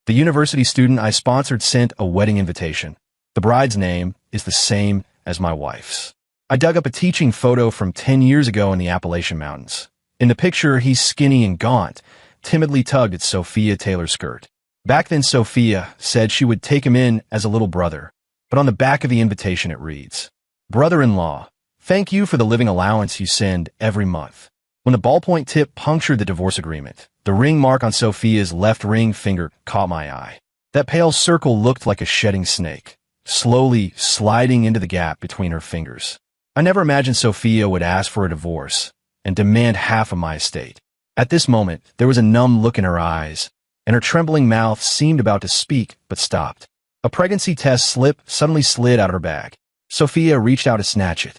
The university student I sponsored sent a wedding invitation. The bride's name is the same as my wife's. I dug up a teaching photo from 10 years ago in the Appalachian Mountains. In the picture, he's skinny and gaunt, timidly tugged at Sophia Taylor's skirt. Back then, Sophia said she would take him in as a little brother, but on the back of the invitation it reads, "Brother-in-law, thank you for the living allowance you send every month." When the ballpoint tip punctured the divorce agreement, the ring mark on Sophia's left ring finger caught my eye. That pale circle looked like a shedding snake, slowly sliding into the gap between her fingers. I never imagined Sophia would ask for a divorce and demand half of my estate. At this moment, there was a numb look in her eyes, and her trembling mouth seemed about to speak, but stopped. A pregnancy test slip suddenly slid out of her bag. Sophia reached out to snatch it.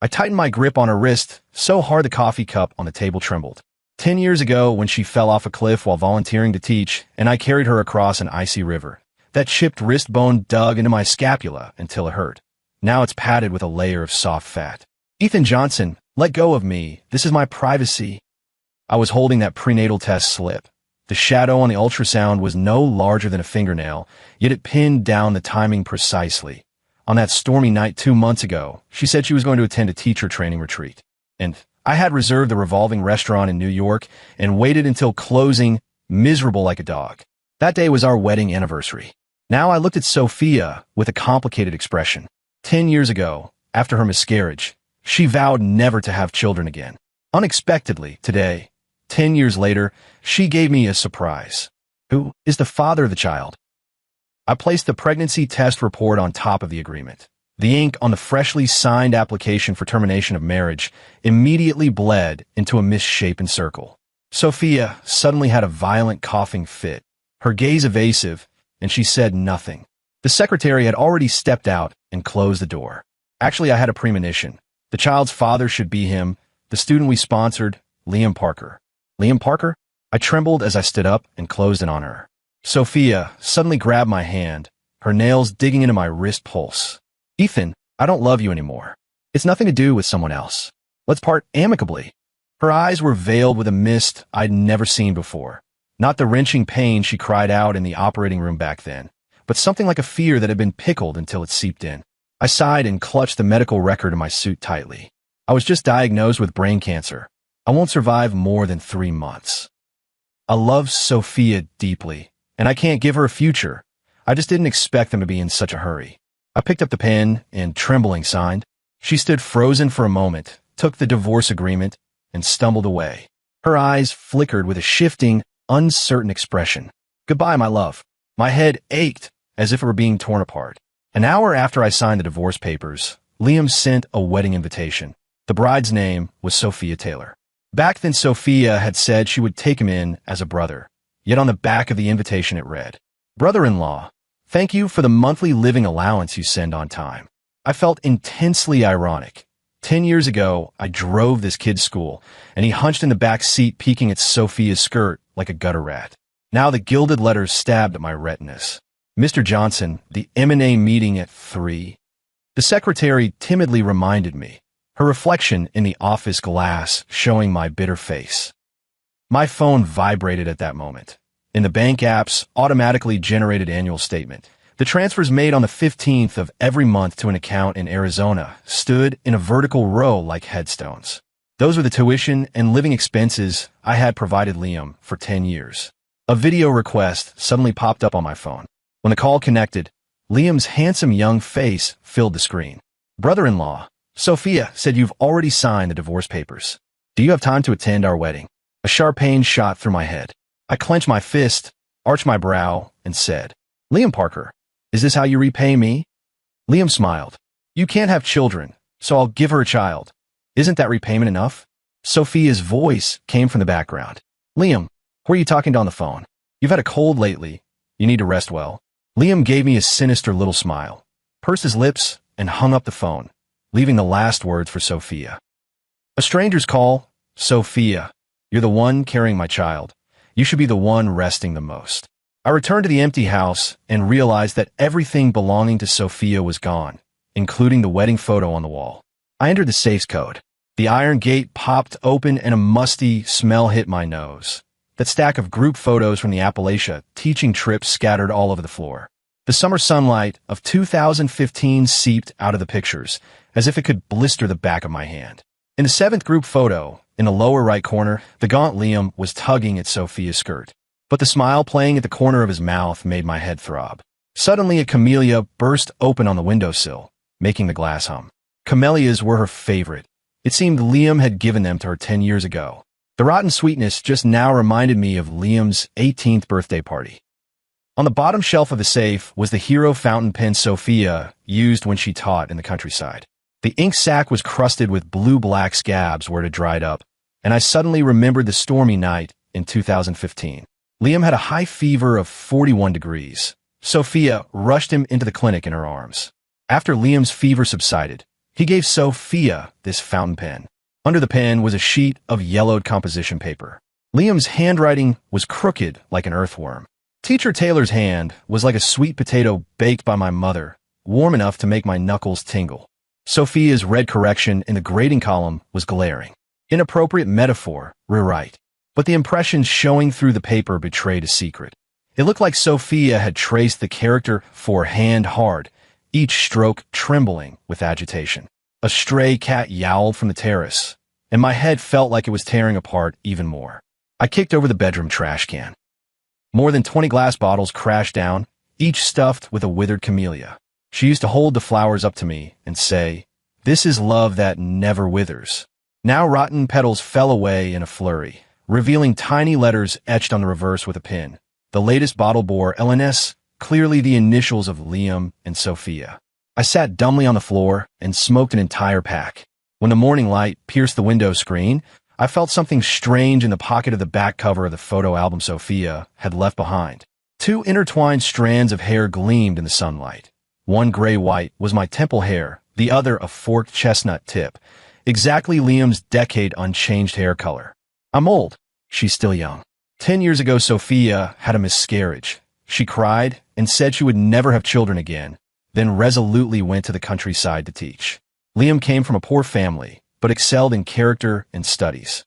I tightened my grip on her wrist so hard the coffee cup on the table trembled. 10 years ago, when she fell off a cliff while volunteering to teach, and I carried her across an icy river, that chipped wrist bone dug into my scapula until it hurt. Now it's padded with a layer of soft fat. "Ethan Johnson, let go of me. This is my privacy." I was holding that prenatal test slip. The shadow on the ultrasound was no larger than a fingernail, yet it pinned down the timing precisely. On that stormy night 2 months ago, she said she was going to attend a teacher training retreat. And I had reserved the revolving restaurant in New York and waited until closing, miserable like a dog. That day was our wedding anniversary. Now I looked at Sophia with a complicated expression. 10 years ago, after her miscarriage, she vowed never to have children again. Unexpectedly, today, 10 years later, she gave me a surprise. Who is the father of the child? I placed the pregnancy test report on top of the agreement. The ink on the freshly signed application for termination of marriage immediately bled into a misshapen circle. Sophia suddenly had a violent coughing fit, her gaze evasive, and she said nothing. The secretary had already stepped out and closed the door. Actually, I had a premonition. The child's father should be him, the student we sponsored, Liam Parker. Liam Parker? I trembled as I stood up and closed in on her. Sophia suddenly grabbed my hand, her nails digging into my wrist pulse. "Ethan, I don't love you anymore. It's nothing to do with someone else. Let's part amicably." Her eyes were veiled with a mist I'd never seen before. Not the wrenching pain she cried out in the operating room back then, but something like a fear that had been pickled until it seeped in. I sighed and clutched the medical record in my suit tightly. I was just diagnosed with brain cancer. I won't survive more than 3 months. I love Sophia deeply, and I can't give her a future. I just didn't expect them to be in such a hurry. I picked up the pen and, trembling, signed. She stood frozen for a moment, took the divorce agreement, and stumbled away. Her eyes flickered with a shifting, uncertain expression. "Goodbye, my love." My head ached as if it were being torn apart. An hour after I signed the divorce papers, Liam sent a wedding invitation. The bride's name was Sophia Taylor. Back then, Sophia had said she would take him in as a brother. Yet on the back of the invitation it read, "Brother-in-law, thank you for the monthly living allowance you send on time." I felt intensely ironic. 10 years ago, I drove this kid to school, and he hunched in the back seat peeking at Sophia's skirt like a gutter rat. Now the gilded letters stabbed at my retinas. "Mr. Johnson, the M&A meeting at 3. The secretary timidly reminded me, her reflection in the office glass showing my bitter face. My phone vibrated at that moment. In the bank app's automatically generated annual statement, the transfers made on the 15th of every month to an account in Arizona stood in a vertical row like headstones. Those were the tuition and living expenses I had provided Liam for 10 years. A video request suddenly popped up on my phone. When the call connected, Liam's handsome young face filled the screen. "Brother-in-law, Sophia said you've already signed the divorce papers. Do you have time to attend our wedding?" A sharp pain shot through my head. I clenched my fist, arched my brow, and said, "Liam Parker, is this how you repay me?" Liam smiled. "You can't have children, so I'll give her a child. Isn't that repayment enough?" Sophia's voice came from the background. "Liam, who are you talking to on the phone? You've had a cold lately. You need to rest well." Liam gave me a sinister little smile, pursed his lips, and hung up the phone, leaving the last words for Sophia. "A stranger's call. Sophia, you're the one carrying my child. You should be the one resting the most." I returned to the empty house and realized that everything belonging to Sophia was gone, including the wedding photo on the wall. I entered the safe's code. The iron gate popped open and a musty smell hit my nose. that stack of group photos from the Appalachia teaching trips scattered all over the floor. The summer sunlight of 2015 seeped out of the pictures, as if it could blister the back of my hand. In the seventh group photo, in the lower right corner, the gaunt Liam was tugging at Sophia's skirt. But the smile playing at the corner of his mouth made my head throb. Suddenly a camellia burst open on the windowsill, making the glass hum. Camellias were her favorite. It seemed Liam had given them to her 10 years ago. The rotten sweetness just now reminded me of Liam's 18th birthday party. On the bottom shelf of the safe was the hero fountain pen Sophia used when she taught in the countryside. The ink sac was crusted with blue-black scabs where it had dried up, and I suddenly remembered the stormy night in 2015. Liam had a high fever of 41 degrees. Sophia rushed him into the clinic in her arms. After Liam's fever subsided, he gave Sophia this fountain pen. Under the pen was a sheet of yellowed composition paper. Liam's handwriting was crooked like an earthworm. Teacher Taylor's hand was like a sweet potato baked by my mother, warm enough to make my knuckles tingle. Sophia's red correction in the grading column was glaring. Inappropriate metaphor, rewrite. But the impressions showing through the paper betrayed a secret. It looked like Sophia had traced the character for hand hard, each stroke trembling with agitation. A stray cat yowled from the terrace, and my head felt like it was tearing apart even more. I kicked over the bedroom trash can. More than 20 glass bottles crashed down, each stuffed with a withered camellia. She used to hold the flowers up to me and say, "This is love that never withers." Now rotten petals fell away in a flurry, revealing tiny letters etched on the reverse with a pin. The latest bottle bore LNS, clearly the initials of Liam and Sophia. I sat dumbly on the floor and smoked an entire pack. When the morning light pierced the window screen, I felt something strange in the pocket of the back cover of the photo album Sophia had left behind. Two intertwined strands of hair gleamed in the sunlight. One gray-white was my temple hair, the other a forked chestnut tip, exactly Liam's decade unchanged hair color. I'm old. She's still young. 10 years ago, Sophia had a miscarriage. She cried and said she would never have children again, then resolutely went to the countryside to teach. Liam came from a poor family, but excelled in character and studies.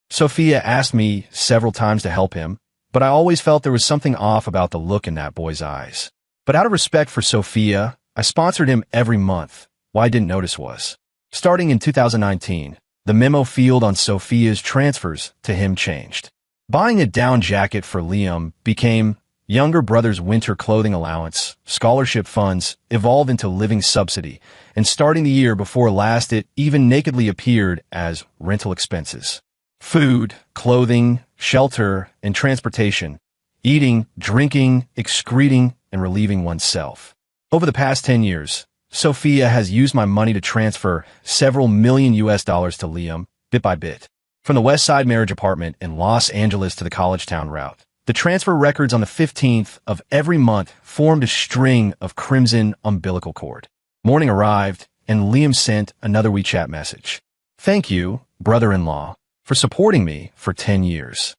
Sophia asked me several times to help him, but I always felt there was something off about the look in that boy's eyes. But out of respect for Sophia, I sponsored him every month. What I didn't notice was, starting in 2019, the memo field on Sophia's transfers to him changed. Buying a down jacket for Liam became younger brother's winter clothing allowance, scholarship funds evolved into living subsidy, and starting the year before last it even nakedly appeared as rental expenses. Food, clothing, shelter, and transportation, eating, drinking, excreting, and relieving oneself. Over the past 10 years, Sophia has used my money to transfer several million US dollars to Liam, bit by bit. From the West Side marriage apartment in Los Angeles to the college town route, the transfer records on the 15th of every month formed a string of crimson umbilical cord. Morning arrived, and Liam sent another WeChat message. "Thank you, brother-in-law, for supporting me for 10 years.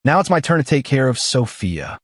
Now it's my turn to take care of Sophia."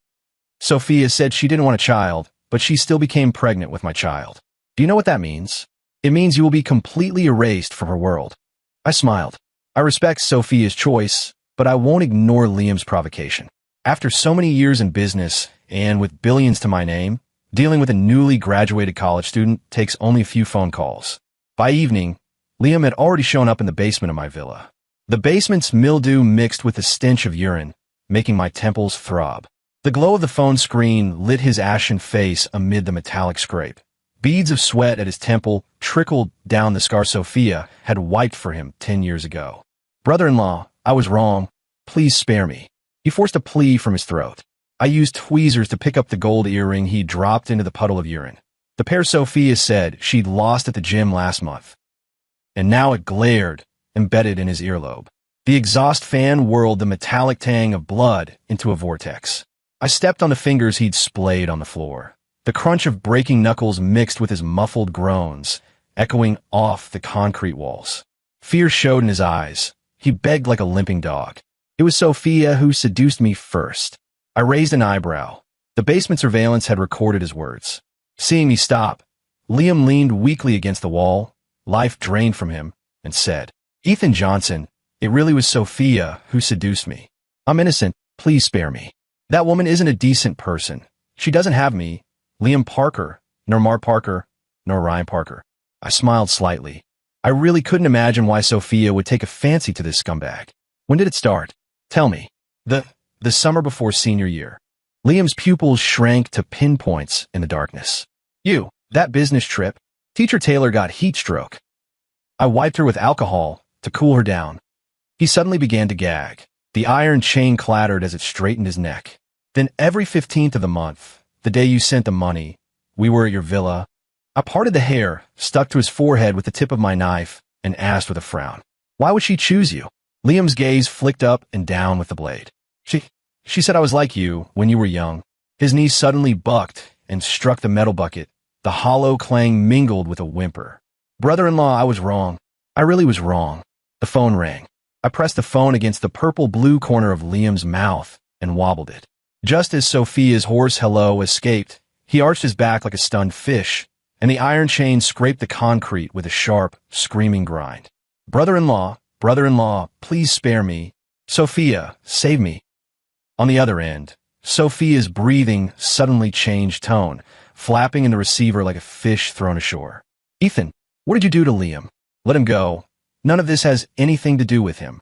Sophia said she didn't want a child, but she still became pregnant with my child. Do you know what that means? It means you will be completely erased from her world. I smiled. I respect Sophia's choice, but I won't ignore Liam's provocation. After so many years in business, and with billions to my name, dealing with a newly graduated college student takes only a few phone calls. By evening, Liam had already shown up in the basement of my villa. The basement's mildew mixed with the stench of urine, making my temples throb. The glow of the phone screen lit his ashen face amid the metallic scrape. Beads of sweat at his temple trickled down the scar Sophia had wiped for him 10 years ago. "Brother-in-law, I was wrong. Please spare me." He forced a plea from his throat. I used tweezers to pick up the gold earring he dropped into the puddle of urine. The pair Sophia said she'd lost at the gym last month. And now it glared, embedded in his earlobe. The exhaust fan whirled the metallic tang of blood into a vortex. I stepped on the fingers he'd splayed on the floor. The crunch of breaking knuckles mixed with his muffled groans, echoing off the concrete walls. Fear showed in his eyes. He begged like a limping dog. It was Sophia who seduced me first. I raised an eyebrow. The basement surveillance had recorded his words. Seeing me stop, Liam leaned weakly against the wall, life drained from him, and said, "Ethan Johnson, it really was Sophia who seduced me." I'm innocent. Please spare me. That woman isn't a decent person. She doesn't have me, Liam Parker, nor Mark Parker, nor Ryan Parker. I smiled slightly. I really couldn't imagine why Sophia would take a fancy to this scumbag. When did it start? Tell me. The summer before senior year. Liam's pupils shrank to pinpoints in the darkness. That business trip. Teacher Taylor got heat stroke. I wiped her with alcohol to cool her down. He suddenly began to gag. The iron chain clattered as it straightened his neck. Then every 15th of the month, the day you sent the money, we were at your villa. I parted the hair, stuck to his forehead with the tip of my knife, and asked with a frown, "Why would she choose you?" Liam's gaze flicked up and down with the blade. She said I was like you when you were young. His knee suddenly bucked and struck the metal bucket. The hollow clang mingled with a whimper. Brother-in-law, I was wrong. I really was wrong. The phone rang. I pressed the phone against the purple-blue corner of Liam's mouth and wobbled it. Just as Sophia's hoarse hello escaped, he arched his back like a stunned fish, and the iron chain scraped the concrete with a sharp, screaming grind. Brother-in-law, please spare me. Sophia, save me. On the other end, Sophia's breathing suddenly changed tone, flapping in the receiver like a fish thrown ashore. Ethan, what did you do to Liam? Let him go. None of this has anything to do with him.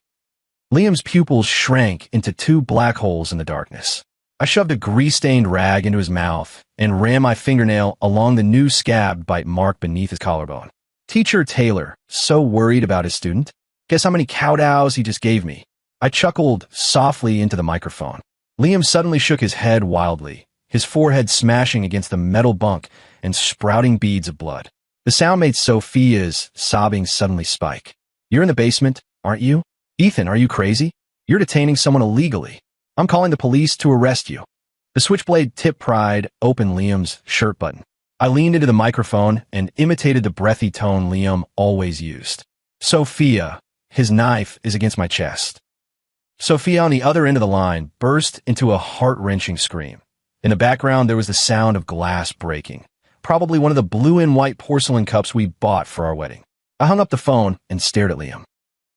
Liam's pupils shrank into two black holes in the darkness. I shoved a grease-stained rag into his mouth and ran my fingernail along the new scab bite mark beneath his collarbone. Teacher Taylor, so worried about his student. Guess how many cow-dows he just gave me. I chuckled softly into the microphone. Liam suddenly shook his head wildly, his forehead smashing against the metal bunk and sprouting beads of blood. The sound made Sophia's sobbing suddenly spike. You're in the basement, aren't you? Ethan, are you crazy? You're detaining someone illegally. I'm calling the police to arrest you. The switchblade tip pried open Liam's shirt button. I leaned into the microphone and imitated the breathy tone Liam always used. Sophia, his knife is against my chest. Sophia on the other end of the line burst into a heart-wrenching scream. In the background, there was the sound of glass breaking, probably one of the blue and white porcelain cups we bought for our wedding. I hung up the phone and stared at Liam.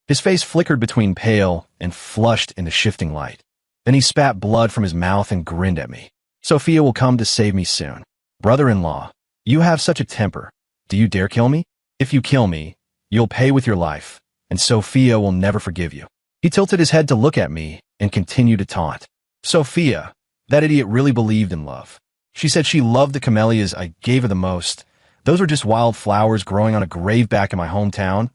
His face flickered between pale and flushed in the shifting light. Then he spat blood from his mouth and grinned at me. Sophia will come to save me soon. Brother-in-law, you have such a temper. Do you dare kill me? If you kill me, you'll pay with your life, and Sophia will never forgive you. He tilted his head to look at me and continued to taunt. Sophia, that idiot really believed in love. She said she loved the camellias I gave her the most. Those were just wild flowers growing on a grave back in my hometown.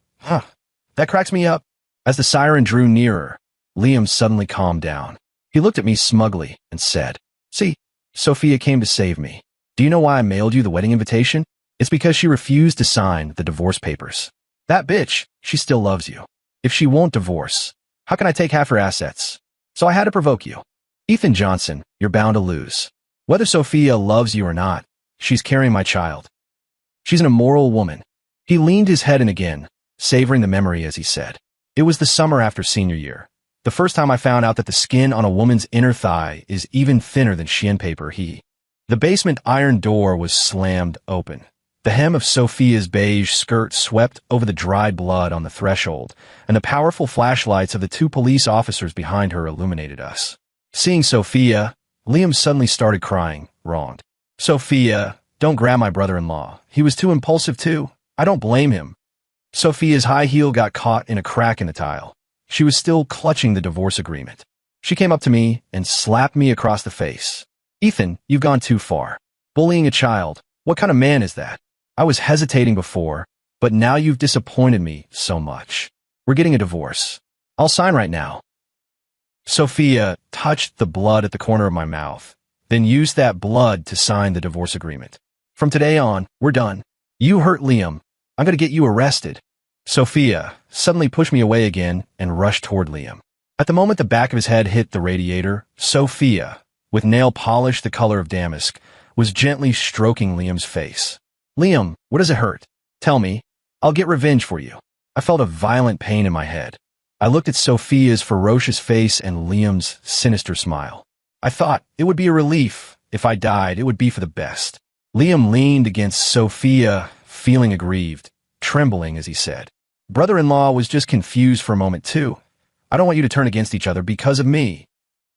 That cracks me up. As the siren drew nearer, Liam suddenly calmed down. He looked at me smugly and said, "See, Sophia came to save me. Do you know why I mailed you the wedding invitation? It's because she refused to sign the divorce papers. That bitch, she still loves you. If she won't divorce, how can I take half her assets? So I had to provoke you. Ethan Johnson, you're bound to lose. Whether Sophia loves you or not, she's carrying my child. She's an immoral woman." He leaned his head in again, savoring the memory as he said, "It was the summer after senior year. The first time I found out that the skin on a woman's inner thigh is even thinner than chien paper, The basement iron door was slammed open. The hem of Sophia's beige skirt swept over the dried blood on the threshold, and the powerful flashlights of the two police officers behind her illuminated us. Seeing Sophia, Liam suddenly started crying, wronged. "Sophia, don't grab my brother-in-law. He was too impulsive too. I don't blame him." Sophia's high heel got caught in a crack in the tile. She was still clutching the divorce agreement. She came up to me and slapped me across the face. "Ethan, you've gone too far. Bullying a child. What kind of man is that? I was hesitating before, but now you've disappointed me so much. We're getting a divorce. I'll sign right now." Sophia touched the blood at the corner of my mouth, then used that blood to sign the divorce agreement. "From today on, we're done. You hurt Liam. I'm going to get you arrested." Sophia suddenly pushed me away again and rushed toward Liam. At the moment the back of his head hit the radiator, Sophia, with nail polish the color of damask, was gently stroking Liam's face. "Liam, what does it hurt? Tell me. I'll get revenge for you." I felt a violent pain in my head. I looked at Sophia's ferocious face and Liam's sinister smile. I thought it would be a relief. If I died, it would be for the best. Liam leaned against Sophia, feeling aggrieved, trembling as he said, "Brother-in-law was just confused for a moment too. I don't want you to turn against each other because of me.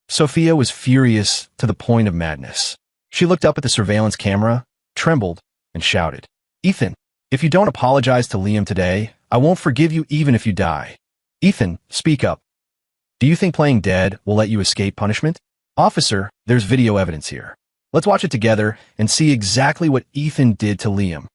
Sophia was furious to the point of madness. She looked up at the surveillance camera, trembled, and shouted, "Ethan, if you don't apologize to Liam today, I won't forgive you even if you die. Ethan, speak up. Do you think playing dead will let you escape punishment?" "Officer, there's video evidence here. Let's watch it together and see exactly what Ethan did to Liam."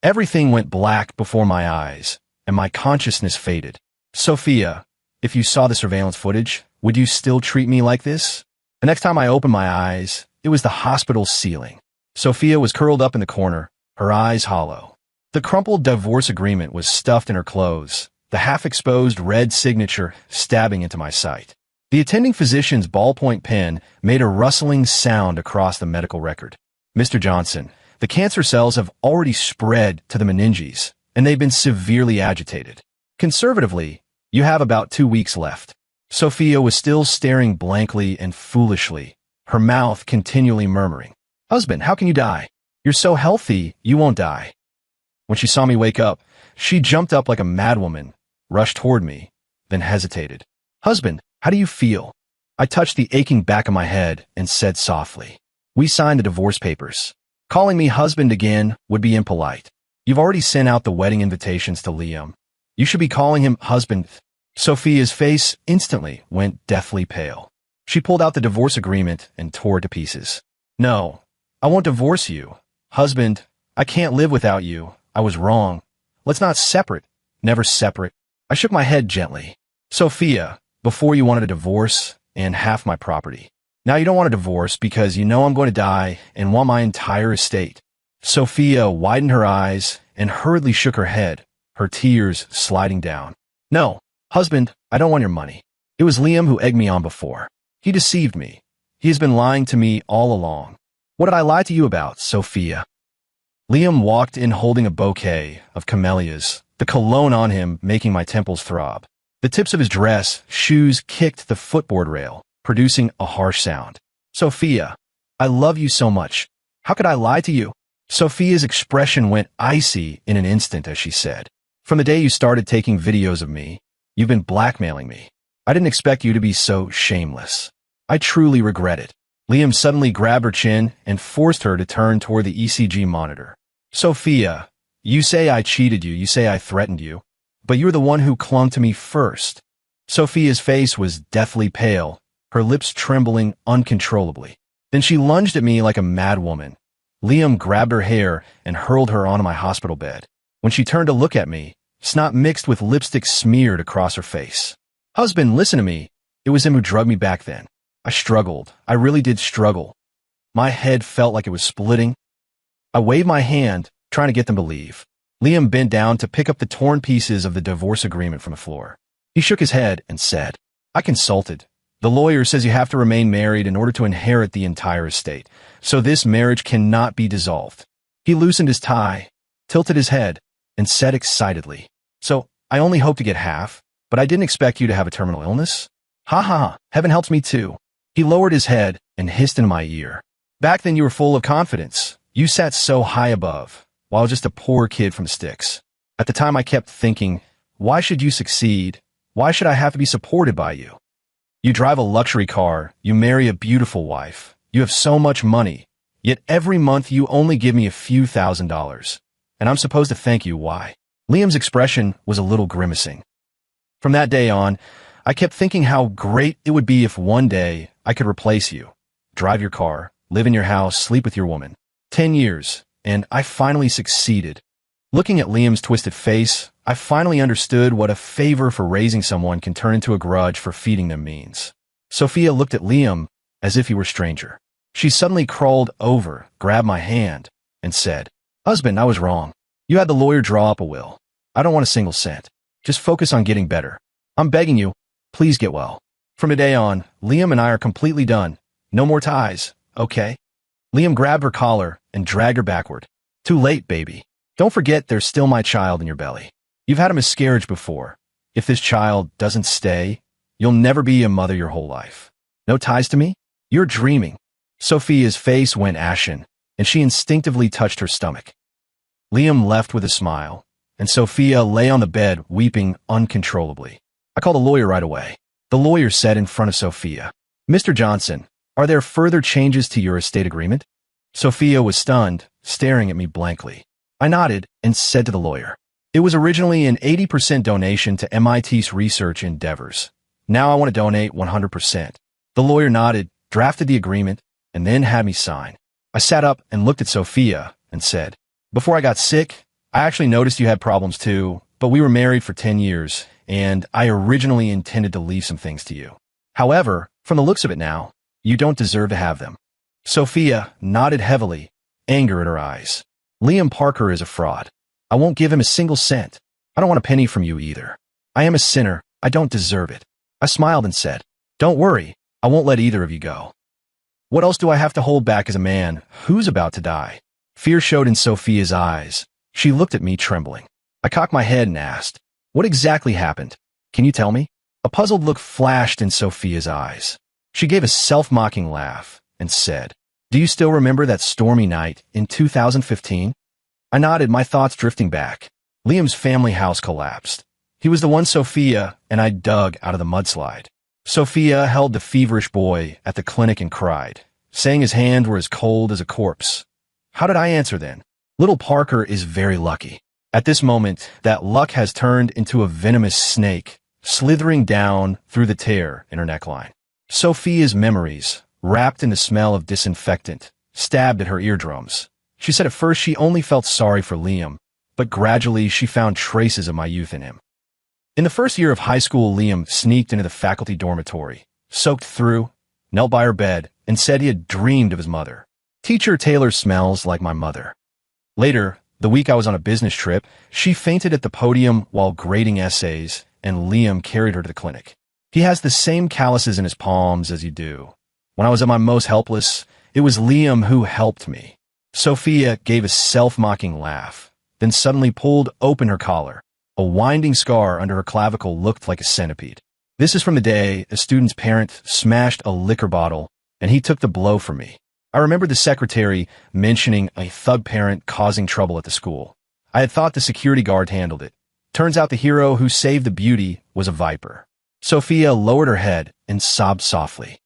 Everything went black before my eyes, and my consciousness faded. "Sophia, if you saw the surveillance footage, would you still treat me like this?" The next time I opened my eyes, it was the hospital ceiling. Sophia was curled up in the corner, her eyes hollow. The crumpled divorce agreement was stuffed in her clothes, the half-exposed red signature stabbing into my sight. The attending physician's ballpoint pen made a rustling sound across the medical record. "Mr. Johnson, the cancer cells have already spread to the meninges, and they've been severely agitated. Conservatively, you have about 2 weeks left." Sophia was still staring blankly and foolishly, her mouth continually murmuring, "Husband, how can you die? You're so healthy, you won't die." When she saw me wake up, she jumped up like a madwoman, rushed toward me, then hesitated. "Husband, how do you feel?" I touched the aching back of my head and said softly, "We signed the divorce papers. Calling me husband again would be impolite. You've already sent out the wedding invitations to Liam. You should be calling him husband." Sophia's face instantly went deathly pale. She pulled out the divorce agreement and tore it to pieces. "No, I won't divorce you. Husband, I can't live without you. I was wrong. Let's not separate. Never separate." I shook my head gently. "Sophia, before you wanted a divorce and half my property. Now you don't want a divorce because you know I'm going to die and want my entire estate." Sophia widened her eyes and hurriedly shook her head, her tears sliding down. "No, husband, I don't want your money. It was Liam who egged me on before. He deceived me. He has been lying to me all along." "What did I lie to you about, Sophia?" Liam walked in holding a bouquet of camellias, the cologne on him making my temples throb. The tips of his dress, shoes kicked the footboard rail, producing a harsh sound. "Sophia, I love you so much. How could I lie to you?" Sophia's expression went icy in an instant as she said, "From the day you started taking videos of me, you've been blackmailing me. I didn't expect you to be so shameless. I truly regret it." Liam suddenly grabbed her chin and forced her to turn toward the ECG monitor. "Sophia, you say I cheated you, you say I threatened you, but you're the one who clung to me first." Sophia's face was deathly pale, her lips trembling uncontrollably. Then she lunged at me like a madwoman. Liam grabbed her hair and hurled her onto my hospital bed. When she turned to look at me, snot mixed with lipstick smeared across her face. "Husband, listen to me. It was him who drugged me back then." I struggled. I really did struggle. My head felt like it was splitting. I waved my hand, trying to get them to leave. Liam bent down to pick up the torn pieces of the divorce agreement from the floor. He shook his head and said, "I consulted. The lawyer says you have to remain married in order to inherit the entire estate, so this marriage cannot be dissolved." He loosened his tie, tilted his head, and said excitedly, "So, I only hope to get half, but I didn't expect you to have a terminal illness? Ha ha ha, heaven helps me too." He lowered his head and hissed in my ear, "Back then you were full of confidence. You sat so high above, while I was just a poor kid from the sticks. At the time I kept thinking, why should you succeed? Why should I have to be supported by you? You drive a luxury car, you marry a beautiful wife, you have so much money, yet every month you only give me a few $1,000s. And I'm supposed to thank you, why?" Liam's expression was a little grimacing. From that day on, I kept thinking how great it would be if one day I could replace you, drive your car, live in your house, sleep with your woman. 10 years, and I finally succeeded. Looking at Liam's twisted face, I finally understood what a favor for raising someone can turn into a grudge for feeding them means. Sophia looked at Liam as if he were a stranger. She suddenly crawled over, grabbed my hand, and said, "Husband, I was wrong. You had the lawyer draw up a will. I don't want a single cent. Just focus on getting better. I'm begging you, please get well. From today on, Liam and I are completely done. No more ties, okay?" Liam grabbed her collar and dragged her backward. "Too late, baby. Don't forget there's still my child in your belly. You've had a miscarriage before. If this child doesn't stay, you'll never be a mother your whole life. No ties to me? You're dreaming." Sophia's face went ashen, and she instinctively touched her stomach. Liam left with a smile, and Sophia lay on the bed weeping uncontrollably. I called a lawyer right away. The lawyer said in front of Sophia, Mr. Johnson, are there further changes to your estate agreement? Sophia was stunned, staring at me blankly. I nodded and said to the lawyer, it was originally an 80% donation to MIT's research endeavors. Now I want to donate 100%. The lawyer nodded, drafted the agreement, and then had me sign. I sat up and looked at Sophia and said, before I got sick, I actually noticed you had problems too, but we were married for 10 years, and I originally intended to leave some things to you. However, from the looks of it now, you don't deserve to have them. Sophia nodded heavily, anger in her eyes. Liam Parker is a fraud. I won't give him a single cent. I don't want a penny from you either. I am a sinner. I don't deserve it. I smiled and said, don't worry. I won't let either of you go. What else do I have to hold back as a man who's about to die? Fear showed in Sophia's eyes. She looked at me trembling. I cocked my head and asked, what exactly happened? Can you tell me? A puzzled look flashed in Sophia's eyes. She gave a self-mocking laugh and said, do you still remember that stormy night in 2015? I nodded, my thoughts drifting back. Liam's family house collapsed. He was the one Sophia and I dug out of the mudslide. Sophia held the feverish boy at the clinic and cried, saying his hands were as cold as a corpse. How did I answer then? Little Parker is very lucky. At this moment, that luck has turned into a venomous snake, slithering down through the tear in her neckline. Sophia's memories, wrapped in the smell of disinfectant, stabbed at her eardrums. She said at first she only felt sorry for Liam, but gradually she found traces of my youth in him. In the first year of high school, Liam sneaked into the faculty dormitory, soaked through, knelt by her bed, and said he had dreamed of his mother. Teacher Taylor smells like my mother. Later, the week I was on a business trip, she fainted at the podium while grading essays, and Liam carried her to the clinic. He has the same calluses in his palms as you do. When I was at my most helpless, it was Liam who helped me. Sophia gave a self-mocking laugh, then suddenly pulled open her collar. A winding scar under her clavicle looked like a centipede. This is from the day a student's parent smashed a liquor bottle, and he took the blow from me. I remember the secretary mentioning a thug parent causing trouble at the school. I had thought the security guard handled it. Turns out the hero who saved the beauty was a viper. Sophia lowered her head and sobbed softly.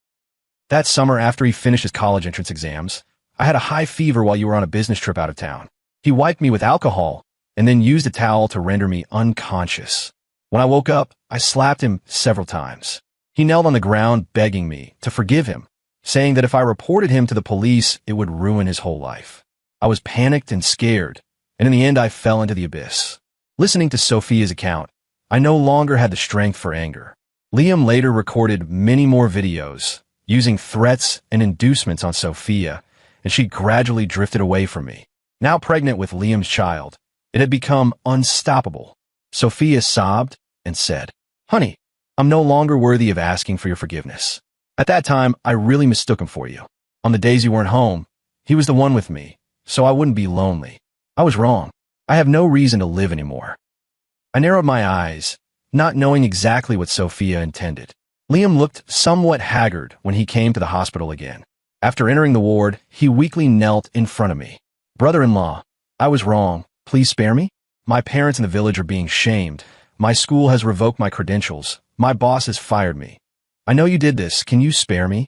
That summer, after he finished his college entrance exams, I had a high fever while you were on a business trip out of town. He wiped me with alcohol and then used a towel to render me unconscious. When I woke up, I slapped him several times. He knelt on the ground begging me to forgive him, saying that if I reported him to the police, it would ruin his whole life. I was panicked and scared, and in the end I fell into the abyss. Listening to Sophia's account, I no longer had the strength for anger. Liam later recorded many more videos, using threats and inducements on Sophia, and she gradually drifted away from me. Now pregnant with Liam's child, it had become unstoppable. Sophia sobbed and said, honey, I'm no longer worthy of asking for your forgiveness. At that time, I really mistook him for you. On the days you weren't home, he was the one with me, so I wouldn't be lonely. I was wrong. I have no reason to live anymore. I narrowed my eyes, not knowing exactly what Sophia intended. Liam looked somewhat haggard when he came to the hospital again. After entering the ward, he weakly knelt in front of me. Brother-in-law, I was wrong. Please spare me. My parents in the village are being shamed. My school has revoked my credentials. My boss has fired me. I know you did this. Can you spare me?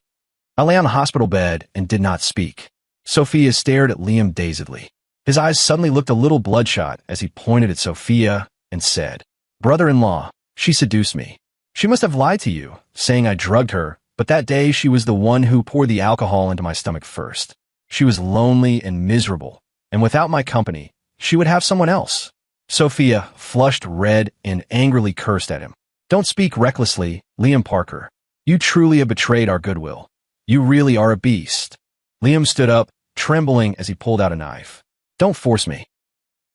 I lay on the hospital bed and did not speak. Sophia stared at Liam dazedly. His eyes suddenly looked a little bloodshot as he pointed at Sophia and said, brother-in-law, she seduced me. She must have lied to you, saying I drugged her, but that day she was the one who poured the alcohol into my stomach first. She was lonely and miserable, and without my company, she would have someone else. Sophia flushed red and angrily cursed at him. Don't speak recklessly, Liam Parker. You truly have betrayed our goodwill. You really are a beast. Liam stood up, trembling as he pulled out a knife. Don't force me.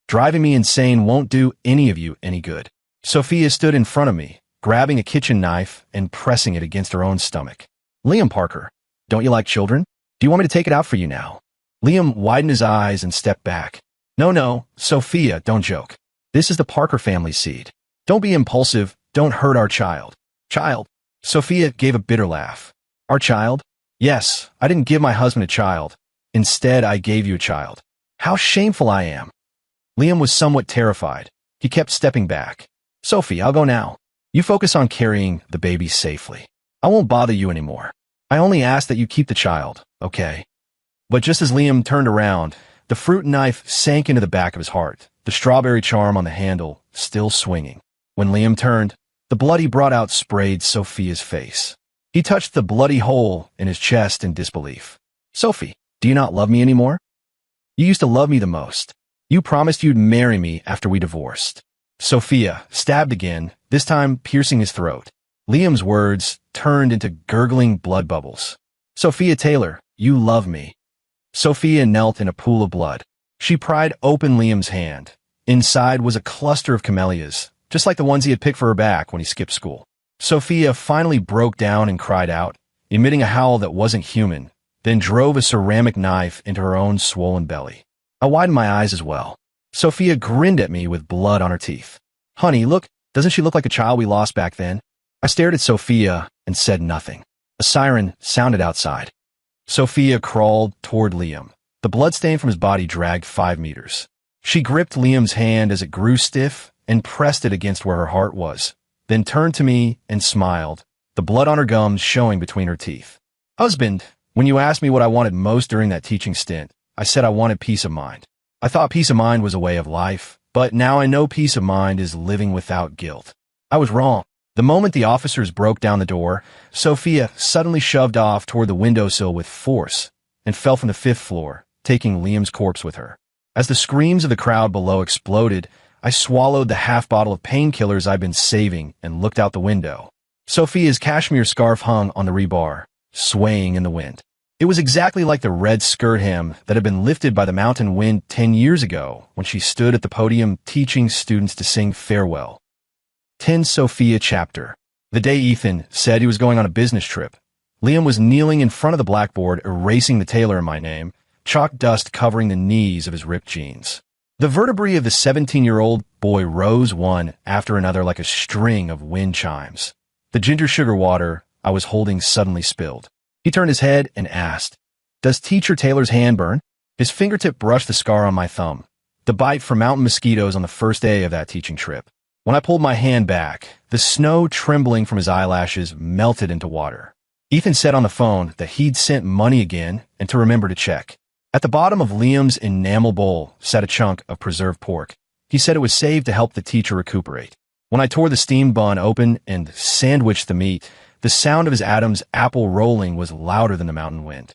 Driving me insane won't do any of you any good. Sophia stood in front of me, grabbing a kitchen knife and pressing it against her own stomach. Liam Parker, don't you like children? Do you want me to take it out for you now? Liam widened his eyes and stepped back. No, Sophia, don't joke. This is the Parker family seed. Don't be impulsive. Don't hurt our child. Child? Sophia gave a bitter laugh. Our child? Yes, I didn't give my husband a child. Instead, I gave you a child. How shameful I am. Liam was somewhat terrified. He kept stepping back. Sophie, I'll go now. You focus on carrying the baby safely. I won't bother you anymore. I only ask that you keep the child, okay? But just as Liam turned around, the fruit knife sank into the back of his heart, the strawberry charm on the handle still swinging. When Liam turned, the blood he brought out sprayed Sophia's face. He touched the bloody hole in his chest in disbelief. Sophie, do you not love me anymore? You used to love me the most. You promised you'd marry me after we divorced. Sophia stabbed again, this time piercing his throat. Liam's words turned into gurgling blood bubbles. Sophia Taylor, you love me. Sophia knelt in a pool of blood. She pried open Liam's hand. Inside was a cluster of camellias, just like the ones he had picked for her back when he skipped school. Sophia finally broke down and cried out, emitting a howl that wasn't human, then drove a ceramic knife into her own swollen belly. I widened my eyes as well. Sophia grinned at me with blood on her teeth. Honey, look, doesn't she look like a child we lost back then? I stared at Sophia and said nothing. A siren sounded outside. Sophia crawled toward Liam. The bloodstain from his body dragged 5 meters. She gripped Liam's hand as it grew stiff and pressed it against where her heart was, then turned to me and smiled, the blood on her gums showing between her teeth. Husband, when you asked me what I wanted most during that teaching stint, I said I wanted peace of mind. I thought peace of mind was a way of life, but now I know peace of mind is living without guilt. I was wrong. The moment the officers broke down the door, Sophia suddenly shoved off toward the windowsill with force and fell from the 5th floor, taking Liam's corpse with her. As the screams of the crowd below exploded, I swallowed the half bottle of painkillers I'd been saving and looked out the window. Sophia's cashmere scarf hung on the rebar, swaying in the wind. It was exactly like the red skirt hem that had been lifted by the mountain wind 10 years ago when she stood at the podium teaching students to sing Farewell. 10 Sophia chapter. The day Ethan said he was going on a business trip, Liam was kneeling in front of the blackboard erasing the Taylor in my name, chalk dust covering the knees of his ripped jeans. The vertebrae of the 17-year-old boy rose one after another like a string of wind chimes. The ginger sugar water I was holding suddenly spilled. He turned his head and asked, "Does Teacher Taylor's hand burn?" His fingertip brushed the scar on my thumb, the bite from mountain mosquitoes on the first day of that teaching trip. When I pulled my hand back, the snow trembling from his eyelashes melted into water. Ethan said on the phone that he'd sent money again and to remember to check. At the bottom of Liam's enamel bowl sat a chunk of preserved pork. He said it was saved to help the teacher recuperate. When I tore the steamed bun open and sandwiched the meat, the sound of his Adam's apple rolling was louder than the mountain wind.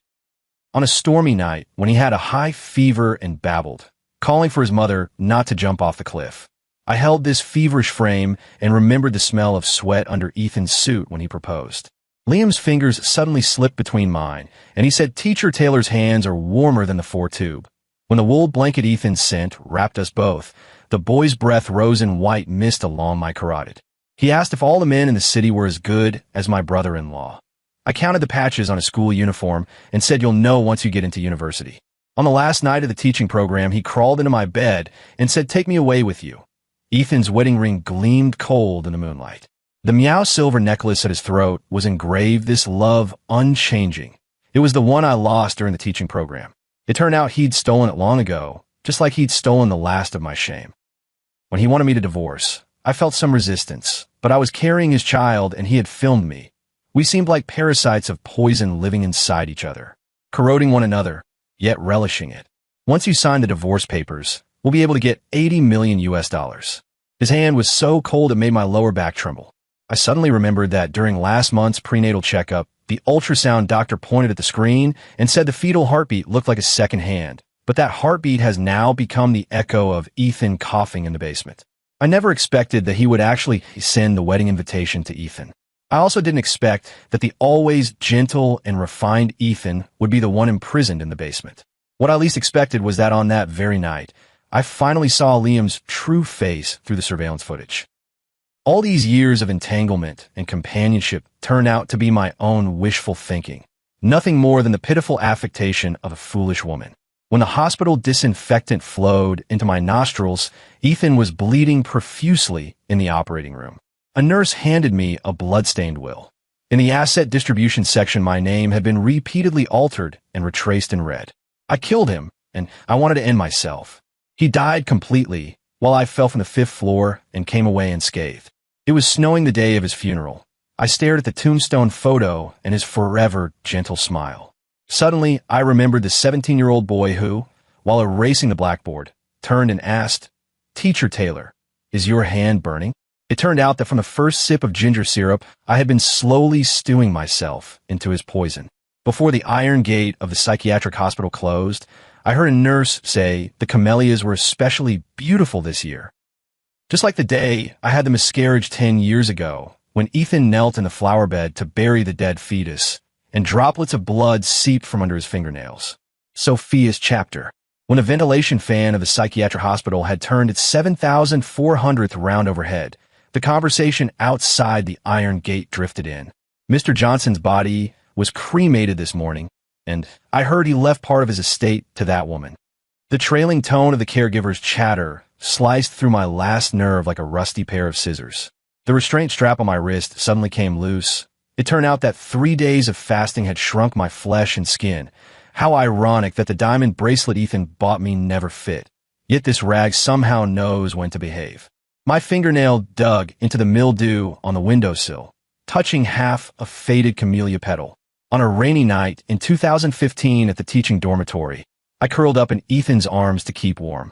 On a stormy night, when he had a high fever and babbled, calling for his mother not to jump off the cliff, I held this feverish frame and remembered the smell of sweat under Ethan's suit when he proposed. Liam's fingers suddenly slipped between mine, and he said Teacher Taylor's hands are warmer than the 4-tube. When the wool blanket Ethan sent wrapped us both, the boy's breath rose in white mist along my carotid. He asked if all the men in the city were as good as my brother-in-law. I counted the patches on his school uniform and said you'll know once you get into university. On the last night of the teaching program, he crawled into my bed and said, "Take me away with you." Ethan's wedding ring gleamed cold in the moonlight. The meow silver necklace at his throat was engraved this love unchanging. It was the one I lost during the teaching program. It turned out he'd stolen it long ago, just like he'd stolen the last of my shame. When he wanted me to divorce, I felt some resistance, but I was carrying his child and he had filmed me. We seemed like parasites of poison living inside each other, corroding one another, yet relishing it. Once you sign the divorce papers, we'll be able to get $80 million US. His hand was so cold it made my lower back tremble. I suddenly remembered that during last month's prenatal checkup, the ultrasound doctor pointed at the screen and said the fetal heartbeat looked like a second hand, but that heartbeat has now become the echo of Ethan coughing in the basement. I never expected that he would actually send the wedding invitation to Ethan. I also didn't expect that the always gentle and refined Ethan would be the one imprisoned in the basement. What I least expected was that on that very night, I finally saw Liam's true face through the surveillance footage. All these years of entanglement and companionship turned out to be my own wishful thinking, nothing more than the pitiful affectation of a foolish woman. When the hospital disinfectant flowed into my nostrils, Ethan was bleeding profusely in the operating room. A nurse handed me a blood-stained will. In the asset distribution section, my name had been repeatedly altered and retraced in red. I killed him, and I wanted to end myself. He died completely, while I fell from the 5th floor and came away unscathed. It was snowing the day of his funeral. I stared at the tombstone photo and his forever gentle smile. Suddenly, I remembered the 17-year-old boy who, while erasing the blackboard, turned and asked, "Teacher Taylor, is your hand burning?" It turned out that from the first sip of ginger syrup, I had been slowly stewing myself into his poison. Before the iron gate of the psychiatric hospital closed, I heard a nurse say the camellias were especially beautiful this year. Just like the day I had the miscarriage 10 years ago, when Ethan knelt in the flower bed to bury the dead fetus, and droplets of blood seeped from under his fingernails. Sophia's chapter. When a ventilation fan of the psychiatric hospital had turned its 7,400th round overhead, the conversation outside the iron gate drifted in. Mr. Johnson's body was cremated this morning, and I heard he left part of his estate to that woman. The trailing tone of the caregiver's chatter sliced through my last nerve like a rusty pair of scissors. The restraint strap on my wrist suddenly came loose. It turned out that 3 days of fasting had shrunk my flesh and skin. How ironic that the diamond bracelet Ethan bought me never fit. Yet this rag somehow knows when to behave. My fingernail dug into the mildew on the windowsill, touching half a faded camellia petal. On a rainy night in 2015 at the teaching dormitory, I curled up in Ethan's arms to keep warm.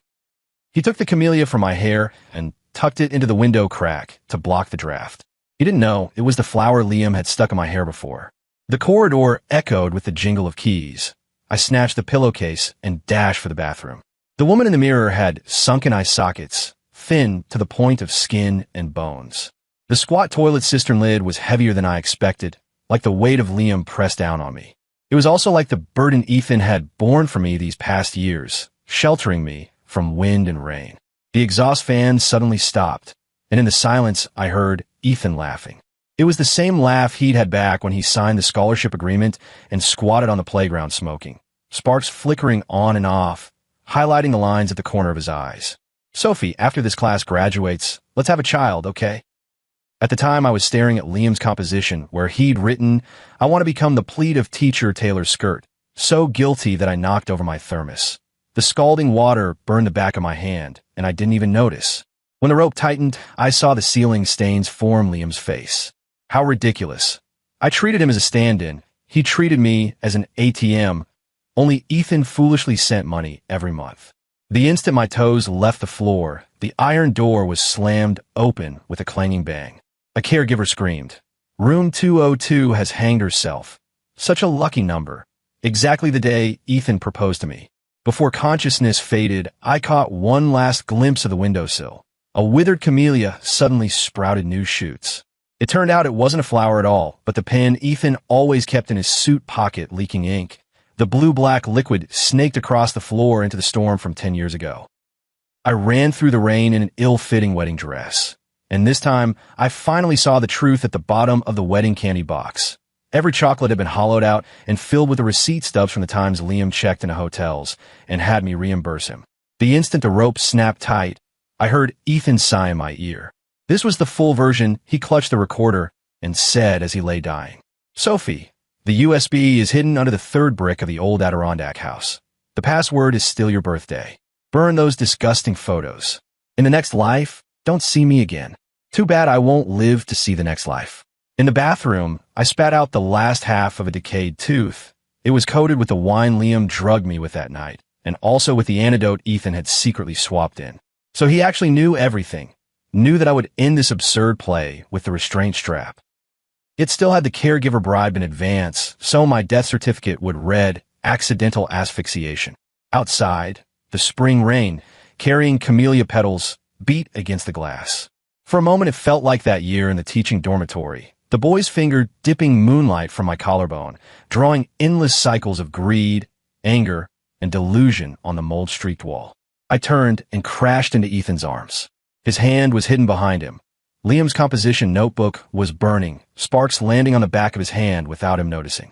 He took the camellia from my hair and tucked it into the window crack to block the draft. He didn't know it was the flower Liam had stuck in my hair before. The corridor echoed with the jingle of keys. I snatched the pillowcase and dashed for the bathroom. The woman in the mirror had sunken eye sockets, thin to the point of skin and bones. The squat toilet cistern lid was heavier than I expected, like the weight of Liam pressed down on me. It was also like the burden Ethan had borne for me these past years, sheltering me from wind and rain. The exhaust fan suddenly stopped, and in the silence I heard Ethan laughing. It was the same laugh he'd had back when he signed the scholarship agreement and squatted on the playground smoking, sparks flickering on and off, highlighting the lines at the corner of his eyes. "Sophie, after this class graduates, let's have a child, okay?" At the time, I was staring at Liam's composition, where he'd written, "I want to become the pleat of Teacher Taylor's skirt," so guilty that I knocked over my thermos. The scalding water burned the back of my hand, and I didn't even notice. When the rope tightened, I saw the ceiling stains form Liam's face. How ridiculous. I treated him as a stand-in. He treated me as an ATM, only Ethan foolishly sent money every month. The instant my toes left the floor, the iron door was slammed open with a clanging bang. A caregiver screamed. "Room 202 has hanged herself." Such a lucky number. Exactly the day Ethan proposed to me. Before consciousness faded, I caught one last glimpse of the windowsill. A withered camellia suddenly sprouted new shoots. It turned out it wasn't a flower at all, but the pen Ethan always kept in his suit pocket leaking ink. The blue-black liquid snaked across the floor into the storm from 10 years ago. I ran through the rain in an ill-fitting wedding dress. And this time, I finally saw the truth at the bottom of the wedding candy box. Every chocolate had been hollowed out and filled with the receipt stubs from the times Liam checked into hotels and had me reimburse him. The instant the rope snapped tight, I heard Ethan sigh in my ear. This was the full version. He clutched the recorder and said as he lay dying, "Sophie, the USB is hidden under the third brick of the old Adirondack house. The password is still your birthday. Burn those disgusting photos. In the next life, don't see me again. Too bad I won't live to see the next life." In the bathroom, I spat out the last half of a decayed tooth. It was coated with the wine Liam drugged me with that night, and also with the antidote Ethan had secretly swapped in. So he actually knew everything, knew that I would end this absurd play with the restraint strap. It still had the caregiver bribe in advance, so my death certificate would read accidental asphyxiation. Outside, the spring rain, carrying camellia petals, beat against the glass. For a moment, it felt like that year in the teaching dormitory. The boy's finger dipping moonlight from my collarbone, drawing endless cycles of greed, anger, and delusion on the mold-streaked wall. I turned and crashed into Ethan's arms. His hand was hidden behind him. Liam's composition notebook was burning, sparks landing on the back of his hand without him noticing.